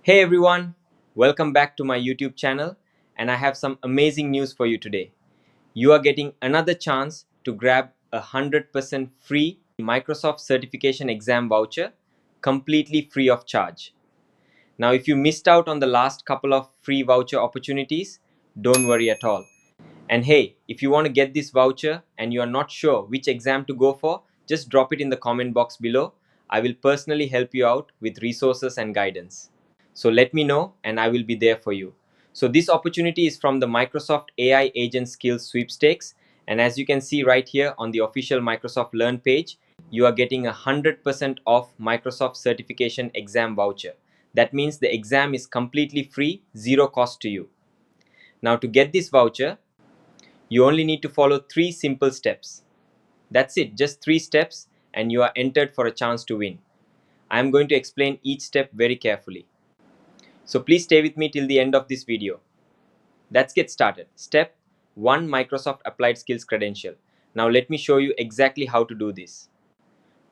Hey everyone, welcome back to my YouTube channel, and I have some amazing news for you today. You are getting another chance to grab a 100% free Microsoft certification exam voucher completely free of charge. Now, if you missed out on the last couple of free voucher opportunities, don't worry at all. And hey, if you want to get this voucher and you are not sure which exam to go for, just drop it in the comment box below. I will personally help you out with resources and guidance. So let me know and I will be there for you. So this opportunity is from the Microsoft AI Agent Skills Sweepstakes. And as you can see right here on the official Microsoft Learn page, you are getting 100% off Microsoft certification exam voucher. That means the exam is completely free, zero cost to you. Now to get this voucher, you only need to follow 3 simple steps. That's it, just 3 steps and you are entered for a chance to win. I am going to explain each step very carefully. So please stay with me till the end of this video. Let's get started. Step 1, Microsoft Applied Skills credential. Now let me show you exactly how to do this.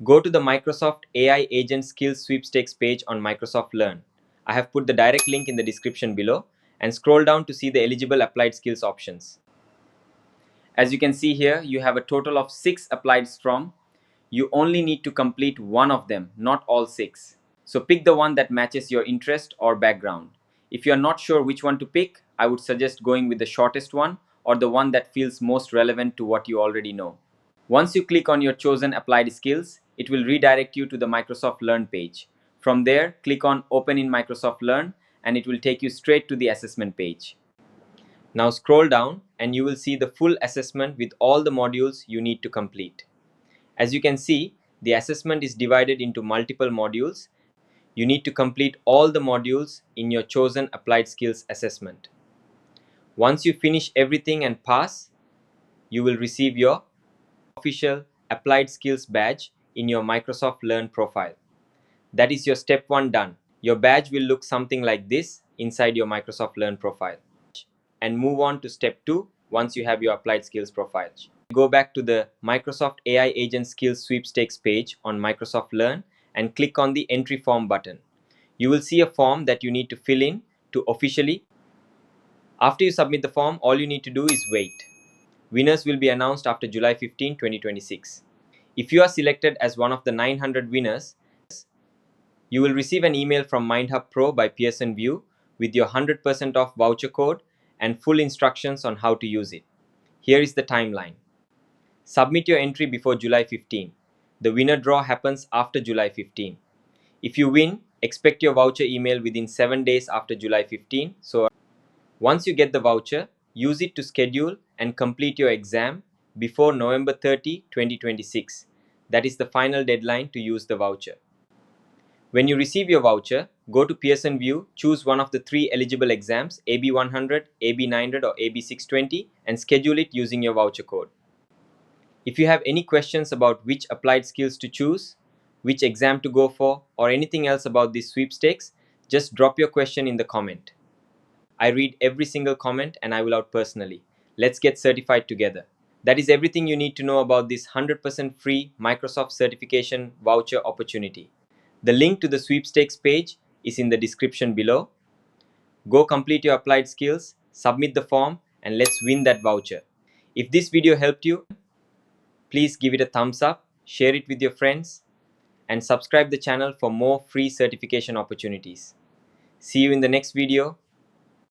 Go to the Microsoft AI Agent Skills Sweepstakes page on Microsoft Learn. I have put the direct link in the description below and scroll down to see the eligible applied skills options. As you can see here, you have a total of 6 applieds from. You only need to complete one of them, not all 6. So pick the one that matches your interest or background. If you are not sure which one to pick, I would suggest going with the shortest one or the one that feels most relevant to what you already know. Once you click on your chosen applied skills, it will redirect you to the Microsoft Learn page. From there, click on Open in Microsoft Learn and it will take you straight to the assessment page. Now scroll down and you will see the full assessment with all the modules you need to complete. As you can see, the assessment is divided into multiple modules. You need to complete all the modules in your chosen applied skills assessment. Once you finish everything and pass, you will receive your official applied skills badge in your Microsoft Learn profile. That is your step 1 done. Your badge will look something like this inside your Microsoft Learn profile. And move on to step 2 once you have your applied skills profile. Go back to the Microsoft AI Agent Skills Sweepstakes page on Microsoft Learn and click on the Entry Form button. You will see a form that you need to fill in to officially. After you submit the form, all you need to do is wait. Winners will be announced after July 15, 2026. If you are selected as one of the 900 winners, you will receive an email from MindHub Pro by Pearson VUE with your 100% off voucher code and full instructions on how to use it. Here is the timeline. Submit your entry before July 15. The winner draw happens after July 15. If you win, expect your voucher email within 7 days after July 15. So once you get the voucher, use it to schedule and complete your exam before November 30, 2026. That is the final deadline to use the voucher. When you receive your voucher, go to Pearson VUE, choose one of the 3 eligible exams, AB 100, AB 900 or AB 620 and schedule it using your voucher code. If you have any questions about which applied skills to choose, which exam to go for, or anything else about this sweepstakes, just drop your question in the comment. I read every single comment and I will out personally. Let's get certified together. That is everything you need to know about this 100% free Microsoft certification voucher opportunity. The link to the sweepstakes page is in the description below. Go complete your applied skills, submit the form, and let's win that voucher. If this video helped you, please give it a thumbs up, share it with your friends, and subscribe the channel for more free certification opportunities. See you in the next video.